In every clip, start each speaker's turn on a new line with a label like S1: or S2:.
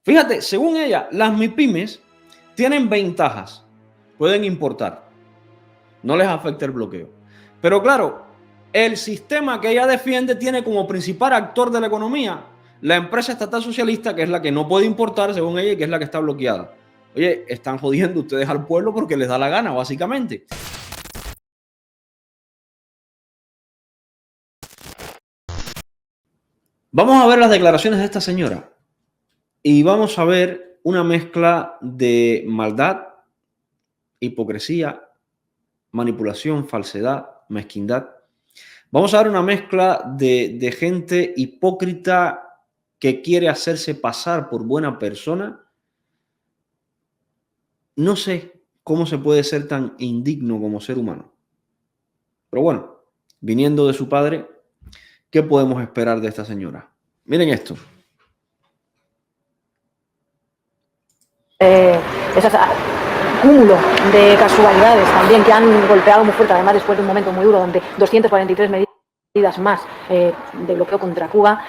S1: Fíjate, según ella, las MIPYMES tienen ventajas. Pueden importar. No les afecta el bloqueo. Pero claro, el sistema que ella defiende tiene como principal actor de la economía la empresa estatal socialista, que es la que no puede importar, según ella, y que es la que está bloqueada. Oye, están jodiendo ustedes al pueblo porque les da la gana, básicamente. Vamos a ver las declaraciones de esta señora y vamos a ver una mezcla de maldad, hipocresía, manipulación, falsedad, mezquindad. Vamos a ver una mezcla de gente hipócrita que quiere hacerse pasar por buena persona. No sé cómo se puede ser tan indigno como ser humano. Pero bueno, viniendo de su padre, ¿qué podemos esperar de esta señora? Miren esto.
S2: Esas cúmulo de casualidades también que han golpeado muy fuerte, además después de un momento muy duro donde 243 medidas más de bloqueo contra Cuba.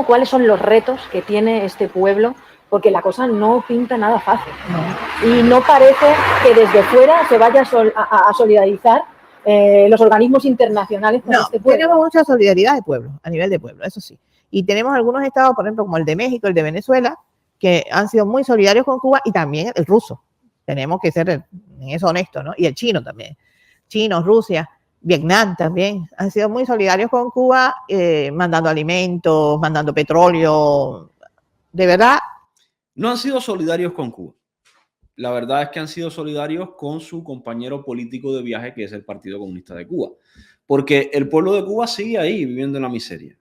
S2: ¿Cuáles son los retos que tiene este pueblo? Porque la cosa no pinta nada fácil. Y no parece que desde fuera se vaya a solidarizar los organismos internacionales con este pueblo.
S3: Tenemos mucha solidaridad de pueblo, a nivel de pueblo, eso sí. Y tenemos algunos estados, por ejemplo, como el de México, el de Venezuela, que han sido muy solidarios con Cuba, y también el ruso. Tenemos que ser en eso honestos, ¿no? Y el chino también. Chinos, Rusia, Vietnam también han sido muy solidarios con Cuba, mandando alimentos, mandando petróleo. De verdad.
S1: No han sido solidarios con Cuba. La verdad es que han sido solidarios con su compañero político de viaje, que es el Partido Comunista de Cuba. Porque el pueblo de Cuba sigue ahí viviendo en la miseria.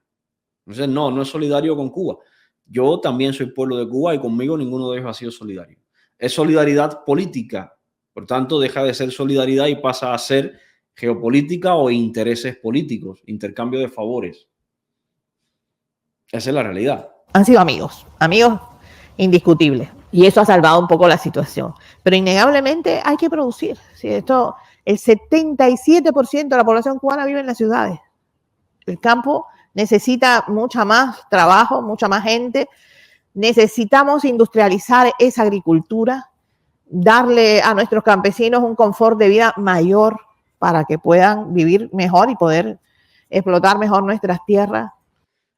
S1: Entonces, no es solidario con Cuba. Yo también soy pueblo de Cuba y conmigo ninguno de ellos ha sido solidario. Es solidaridad política. Por tanto, deja de ser solidaridad y pasa a ser geopolítica o intereses políticos, intercambio de favores. Esa es la realidad.
S3: Han sido amigos indiscutibles. Y eso ha salvado un poco la situación. Pero innegablemente hay que producir. ¿Sí? El 77% de la población cubana vive en las ciudades. El campo necesita mucha más trabajo, mucha más gente. Necesitamos industrializar esa agricultura, darle a nuestros campesinos un confort de vida mayor para que puedan vivir mejor y poder explotar mejor nuestras tierras.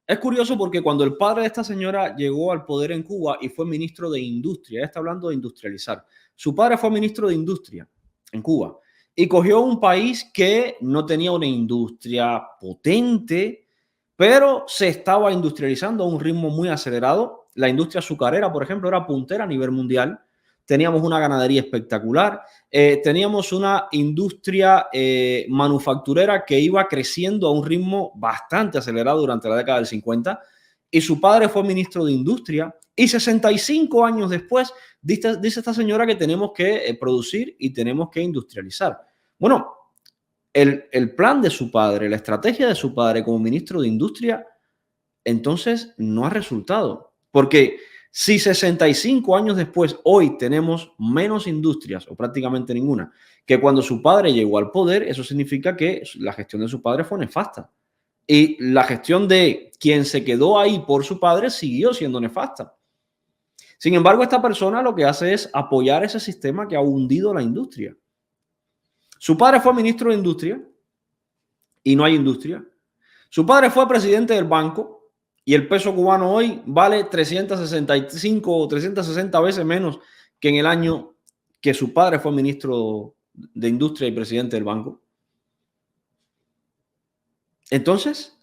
S1: Es curioso porque cuando el padre de esta señora llegó al poder en Cuba y fue ministro de Industria, ella está hablando de industrializar. Su padre fue ministro de Industria en Cuba y cogió un país que no tenía una industria potente, pero se estaba industrializando a un ritmo muy acelerado. La industria azucarera, por ejemplo, era puntera a nivel mundial. Teníamos una ganadería espectacular, teníamos una industria manufacturera que iba creciendo a un ritmo bastante acelerado durante la década del 50, y su padre fue ministro de Industria, y 65 años después dice esta señora que tenemos que producir y tenemos que industrializar. Bueno, el plan de su padre, la estrategia de su padre como ministro de Industria, entonces no ha resultado, porque si 65 años después hoy tenemos menos industrias o prácticamente ninguna que cuando su padre llegó al poder, eso significa que la gestión de su padre fue nefasta. Y la gestión de quien se quedó ahí por su padre siguió siendo nefasta. Sin embargo, esta persona lo que hace es apoyar ese sistema que ha hundido la industria. Su padre fue ministro de Industria y no hay industria. Su padre fue presidente del banco y el peso cubano hoy vale 365 o 360 veces menos que en el año que su padre fue ministro de Industria y presidente del banco. Entonces,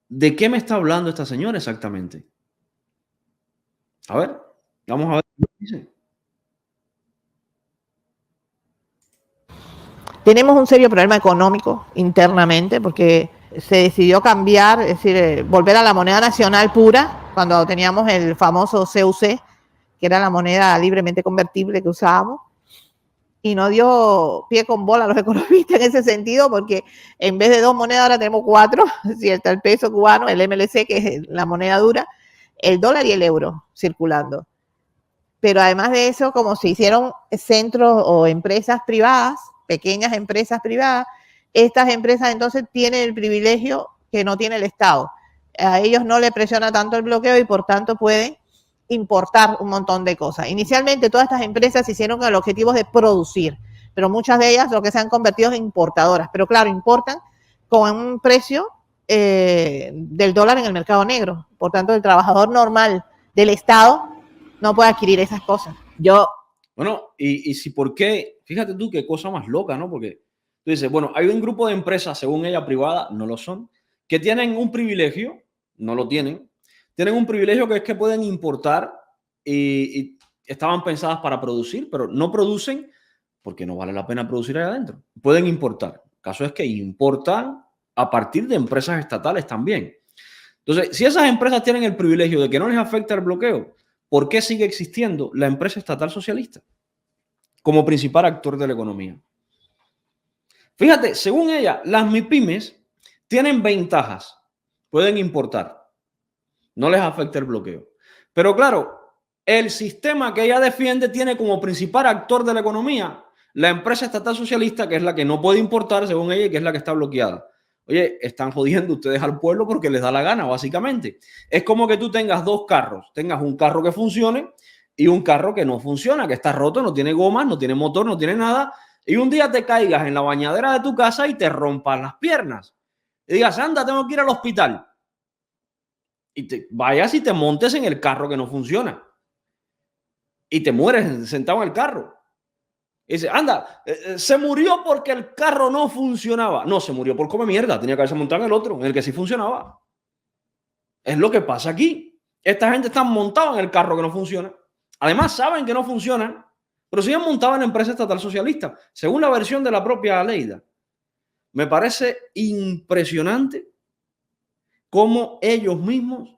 S1: ¿de qué me está hablando esta señora exactamente? A ver, vamos a ver qué dice.
S3: Tenemos un serio problema económico internamente porque se decidió cambiar, es decir, volver a la moneda nacional pura, cuando teníamos el famoso CUC, que era la moneda libremente convertible que usábamos, y no dio pie con bola a los economistas en ese sentido, porque en vez de 2 monedas ahora tenemos 4, ¿cierto? El peso cubano, el MLC, que es la moneda dura, el dólar y el euro circulando. Pero además de eso, como se hicieron centros o empresas privadas, pequeñas empresas privadas, estas empresas entonces tienen el privilegio que no tiene el Estado. A ellos no le presiona tanto el bloqueo y por tanto pueden importar un montón de cosas. Inicialmente todas estas empresas se hicieron con el objetivo de producir, pero muchas de ellas lo que se han convertido en importadoras. Pero claro, importan con un precio del dólar en el mercado negro. Por tanto, el trabajador normal del Estado no puede adquirir esas cosas.
S1: Bueno, y si por qué, fíjate tú qué cosa más loca, ¿no? Porque tú dices, bueno, hay un grupo de empresas, según ella, privadas, no lo son, que tienen un privilegio, no lo tienen un privilegio que es que pueden importar y estaban pensadas para producir, pero no producen porque no vale la pena producir allá adentro. Pueden importar. El caso es que importan a partir de empresas estatales también. Entonces, si esas empresas tienen el privilegio de que no les afecta el bloqueo, ¿por qué sigue existiendo la empresa estatal socialista como principal actor de la economía? Fíjate, según ella, las MIPYMES tienen ventajas. Pueden importar. No les afecta el bloqueo. Pero claro, el sistema que ella defiende tiene como principal actor de la economía la empresa estatal socialista, que es la que no puede importar, según ella, y que es la que está bloqueada. Oye, están jodiendo ustedes al pueblo porque les da la gana, básicamente. Es como que tú tengas dos carros. Tengas un carro que funcione y un carro que no funciona, que está roto, no tiene gomas, no tiene motor, no tiene nada. Y un día te caigas en la bañadera de tu casa y te rompas las piernas. Y digas, anda, tengo que ir al hospital. Y te vayas y te montes en el carro que no funciona. Y te mueres sentado en el carro. Y dice, anda, se murió porque el carro no funcionaba. No, se murió por comer mierda. Tenía que haberse montado en el otro, en el que sí funcionaba. Es lo que pasa aquí. Esta gente está montada en el carro que no funciona. Además, saben que no funcionan, pero siguen montados en la empresa estatal socialista, según la versión de la propia Aleida. Me parece impresionante cómo ellos mismos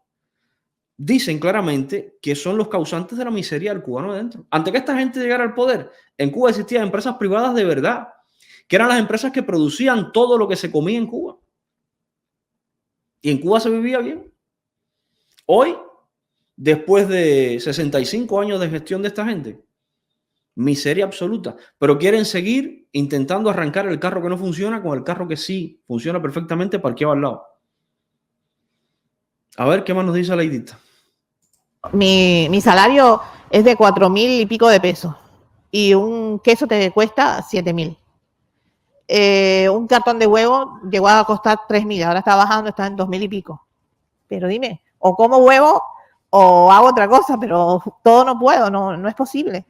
S1: dicen claramente que son los causantes de la miseria del cubano adentro. Antes que esta gente llegara al poder, en Cuba existían empresas privadas de verdad, que eran las empresas que producían todo lo que se comía en Cuba. Y en Cuba se vivía bien. Hoy, después de 65 años de gestión de esta gente, miseria absoluta. Pero quieren seguir intentando arrancar el carro que no funciona con el carro que sí funciona perfectamente parqueado al lado. A ver, ¿qué más nos dice la Leidita?
S3: Mi salario es de 4.000 y pico de pesos y un queso te cuesta 7.000. Un cartón de huevo llegó a costar 3.000, ahora está bajando, está en 2.000 y pico. Pero dime, o como huevo o hago otra cosa, pero todo no puedo, no es posible.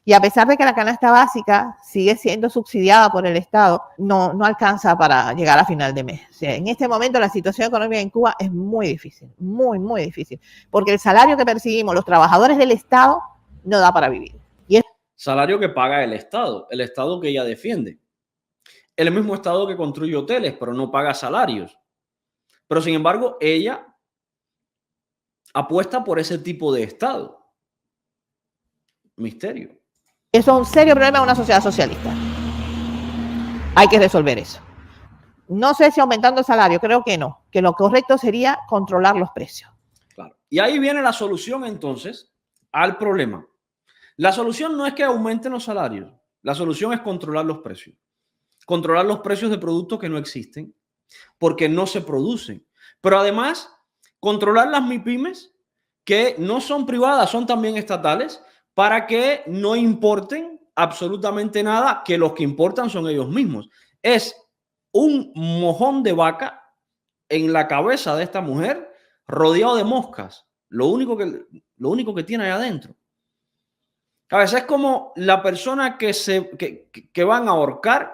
S3: Y a pesar de que la canasta básica sigue siendo subsidiada por el Estado, no alcanza para llegar a final de mes. O sea, en este momento la situación económica en Cuba es muy difícil, muy, muy difícil, porque el salario que percibimos los trabajadores del Estado no da para vivir. Y es
S1: salario que paga el Estado que ella defiende. El mismo Estado que construye hoteles, pero no paga salarios. Pero sin embargo, ella apuesta por ese tipo de Estado. Misterio.
S3: Eso es un serio problema de una sociedad socialista. Hay que resolver eso. No sé si aumentando el salario, creo que no. Que lo correcto sería controlar los precios.
S1: Claro. Y ahí viene la solución entonces al problema. La solución no es que aumenten los salarios. La solución es controlar los precios. Controlar los precios de productos que no existen porque no se producen. Pero además, controlar las MIPYMES que no son privadas, son también estatales, para que no importen absolutamente nada, que los que importan son ellos mismos. Es un mojón de vaca en la cabeza de esta mujer rodeado de moscas. Lo único que tiene ahí adentro. A veces es como la persona que van a ahorcar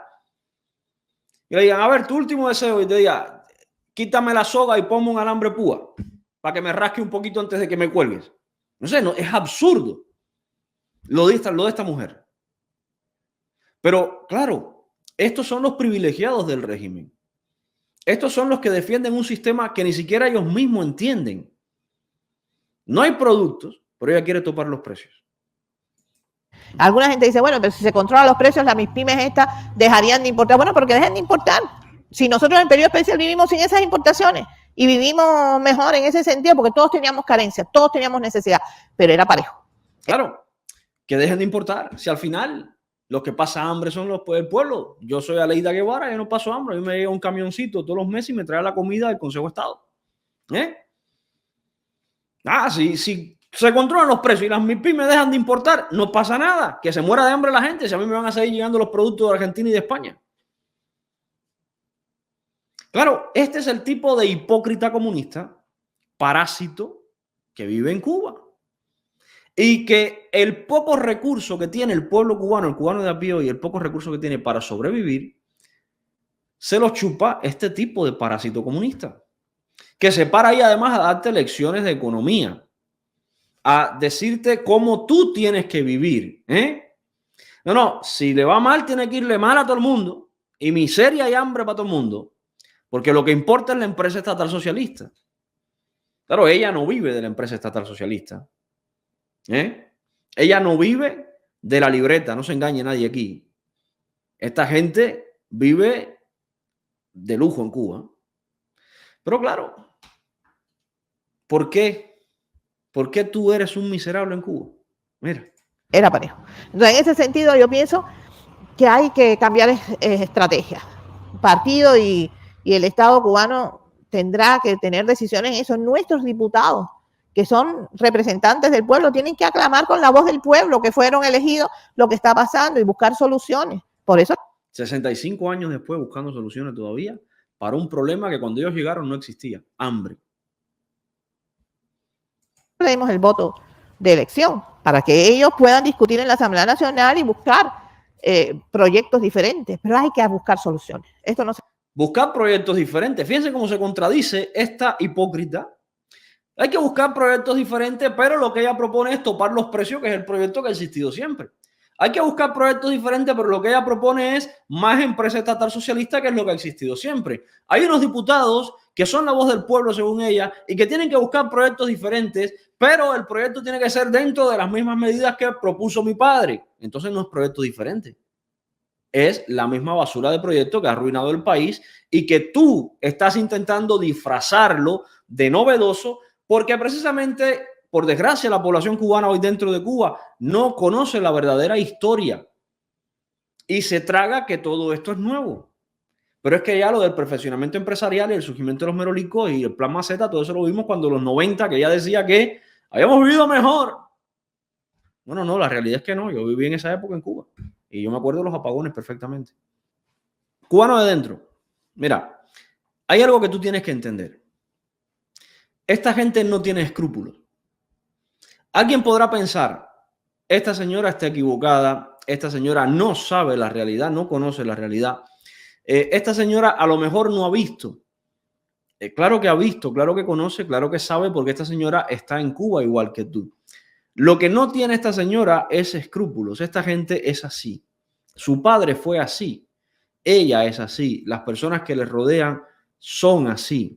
S1: y le digan, a ver, tu último deseo, y te diga, quítame la soga y ponme un alambre púa para que me rasque un poquito antes de que me cuelgues. No sé, no, es absurdo lo de esta mujer. Pero claro, estos son los privilegiados del régimen. Estos son los que defienden un sistema que ni siquiera ellos mismos entienden. No hay productos, pero ella quiere topar los precios.
S3: Alguna gente dice, bueno, pero si se controlan los precios, las MIPYMES estas dejarían de importar. Bueno, porque dejen de importar. Si nosotros en el periodo especial vivimos sin esas importaciones y vivimos mejor en ese sentido, porque todos teníamos carencia, todos teníamos necesidad, pero era parejo.
S1: Claro, que dejen de importar. Si al final los que pasan hambre son el pueblo. Yo soy Aleida Guevara, yo no paso hambre. A mí me llega un camioncito todos los meses y me trae la comida del Consejo de Estado. Si se controlan los precios y las MIPYME dejan de importar, no pasa nada. Que se muera de hambre la gente si a mí me van a seguir llegando los productos de Argentina y de España. Claro, este es el tipo de hipócrita comunista, parásito, que vive en Cuba. Y que el poco recurso que tiene el pueblo cubano, el cubano de a pie y el poco recurso que tiene para sobrevivir, se lo chupa este tipo de parásito comunista. Que se para ahí además a darte lecciones de economía, a decirte cómo tú tienes que vivir. No, si le va mal, tiene que irle mal a todo el mundo y miseria y hambre para todo el mundo, porque lo que importa es la empresa estatal socialista. Claro, ella no vive de la empresa estatal socialista. Ella no vive de la libreta, no se engañe nadie aquí. Esta gente vive de lujo en Cuba. Pero claro, ¿por qué? ¿Por qué tú eres un miserable en Cuba? Mira.
S3: Era parejo. Entonces, en ese sentido, yo pienso que hay que cambiar estrategia. Partido y el Estado cubano tendrá que tener decisiones en eso. Nuestros diputados, que son representantes del pueblo, tienen que aclamar con la voz del pueblo, que fueron elegidos, lo que está pasando y buscar soluciones. Por eso
S1: 65 años después buscando soluciones todavía para un problema que cuando ellos llegaron no existía, hambre.
S3: le dimos el voto de elección para que ellos puedan discutir en la Asamblea Nacional y buscar proyectos diferentes, pero hay que buscar soluciones. Esto no se...
S1: Buscar proyectos diferentes. Fíjense cómo se contradice esta hipócrita. Hay que buscar proyectos diferentes, pero lo que ella propone es topar los precios, que es el proyecto que ha existido siempre. Hay que buscar proyectos diferentes, pero lo que ella propone es más empresa estatal socialista, que es lo que ha existido siempre. Hay unos diputados que son la voz del pueblo, según ella, y que tienen que buscar proyectos diferentes, pero el proyecto tiene que ser dentro de las mismas medidas que propuso mi padre. Entonces no es proyecto diferente. Es la misma basura de proyecto que ha arruinado el país y que tú estás intentando disfrazarlo de novedoso, porque precisamente, por desgracia, la población cubana hoy dentro de Cuba no conoce la verdadera historia y se traga que todo esto es nuevo. Pero es que ya lo del perfeccionamiento empresarial y el surgimiento de los merolicos y el plan Maceta, todo eso lo vimos cuando en los 90, que ella decía que habíamos vivido mejor. Bueno, no, la realidad es que no. Yo viví en esa época en Cuba y yo me acuerdo de los apagones perfectamente. Cubano de dentro. Mira, hay algo que tú tienes que entender. Esta gente no tiene escrúpulos. Alguien podrá pensar, esta señora está equivocada, esta señora no sabe la realidad, no conoce la realidad. Esta señora a lo mejor no ha visto. Claro que ha visto, claro que conoce, claro que sabe, porque esta señora está en Cuba igual que tú. Lo que no tiene esta señora es escrúpulos. Esta gente es así. Su padre fue así. Ella es así. Las personas que le rodean son así.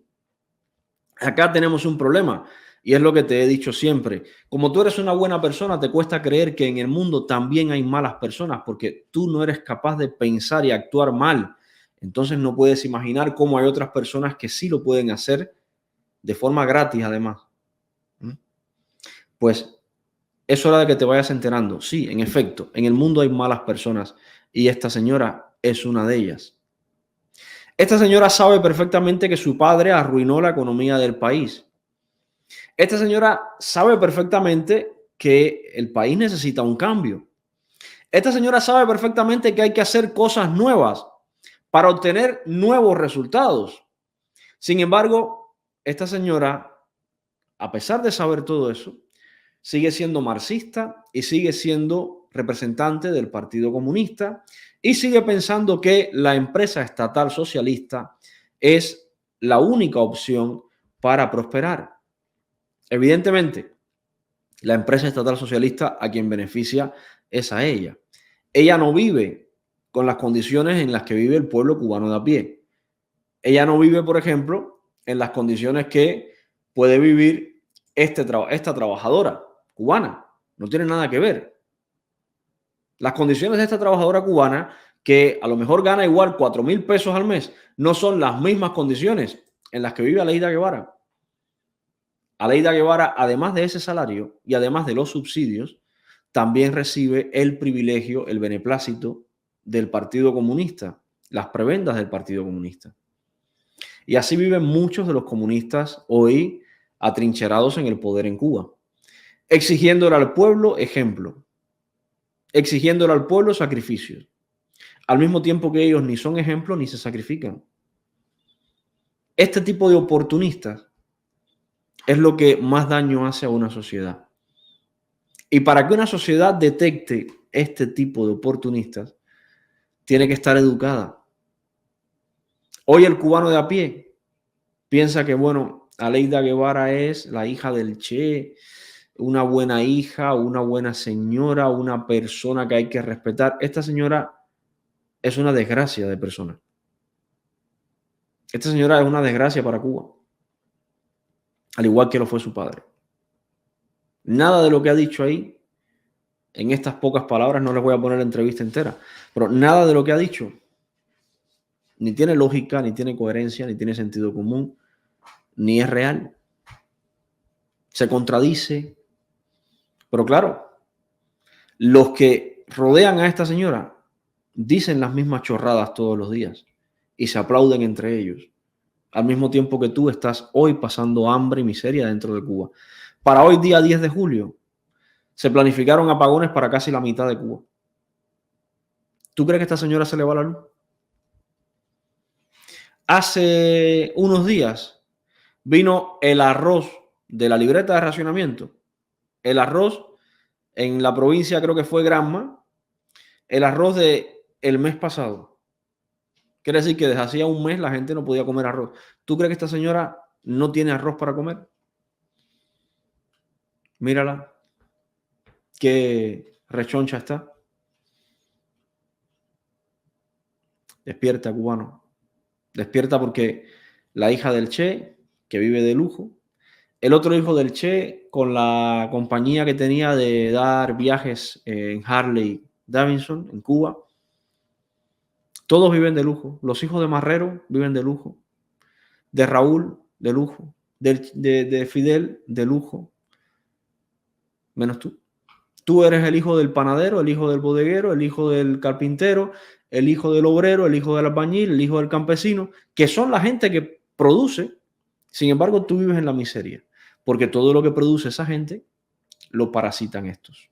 S1: Acá tenemos un problema y es lo que te he dicho siempre. Como tú eres una buena persona, te cuesta creer que en el mundo también hay malas personas porque tú no eres capaz de pensar y actuar mal. Entonces no puedes imaginar cómo hay otras personas que sí lo pueden hacer de forma gratis además. Pues es hora de que te vayas enterando. Sí, en efecto, en el mundo hay malas personas y esta señora es una de ellas. Esta señora sabe perfectamente que su padre arruinó la economía del país. Esta señora sabe perfectamente que el país necesita un cambio. Esta señora sabe perfectamente que hay que hacer cosas nuevas para obtener nuevos resultados. Sin embargo, esta señora, a pesar de saber todo eso, sigue siendo marxista y sigue siendo representante del Partido Comunista y sigue pensando que la empresa estatal socialista es la única opción para prosperar. Evidentemente, la empresa estatal socialista a quien beneficia es a ella. Ella no vive con las condiciones en las que vive el pueblo cubano de a pie. Ella no vive, por ejemplo, en las condiciones que puede vivir esta trabajadora cubana. No tiene nada que ver. Las condiciones de esta trabajadora cubana, que a lo mejor gana igual 4,000 pesos al mes, no son las mismas condiciones en las que vive Aleida Guevara. Aleida Guevara, además de ese salario y además de los subsidios, también recibe el privilegio, el beneplácito del Partido Comunista, las prebendas del Partido Comunista. Y así viven muchos de los comunistas hoy atrincherados en el poder en Cuba. exigiéndole al pueblo ejemplo, exigiéndole al pueblo sacrificios, al mismo tiempo que ellos ni son ejemplos ni se sacrifican. Este tipo de oportunistas es lo que más daño hace a una sociedad. Y para que una sociedad detecte este tipo de oportunistas, tiene que estar educada. Hoy el cubano de a pie piensa que, bueno, Aleida Guevara es la hija del Che, una buena hija, una buena señora, una persona que hay que respetar. Esta señora es una desgracia de persona. Esta señora es una desgracia para Cuba, al igual que lo fue su padre. Nada de lo que ha dicho ahí, en estas pocas palabras, no les voy a poner la entrevista entera, pero nada de lo que ha dicho ni tiene lógica, ni tiene coherencia, ni tiene sentido común, ni es real. Se contradice. Pero claro, los que rodean a esta señora dicen las mismas chorradas todos los días y se aplauden entre ellos, al mismo tiempo que tú estás hoy pasando hambre y miseria dentro de Cuba. Para hoy, día 10 de julio, se planificaron apagones para casi la mitad de Cuba. ¿Tú crees que a esta señora se le va la luz? Hace unos días vino el arroz de la libreta de racionamiento, el arroz en la provincia, creo que fue Granma, el arroz de el mes pasado. Quiere decir que desde hacía un mes la gente no podía comer arroz. ¿Tú crees que esta señora no tiene arroz para comer? Mírala, qué rechoncha está. Despierta, cubano. Despierta, porque la hija del Che, que vive de lujo, el otro hijo del Che, con la compañía que tenía de dar viajes en Harley Davidson, en Cuba, todos viven de lujo. Los hijos de Marrero viven de lujo, de Raúl de lujo, de Fidel de lujo, menos tú. Tú eres el hijo del panadero, el hijo del bodeguero, el hijo del carpintero, el hijo del obrero, el hijo del albañil, el hijo del campesino, que son la gente que produce. Sin embargo, tú vives en la miseria, porque todo lo que produce esa gente lo parasitan estos.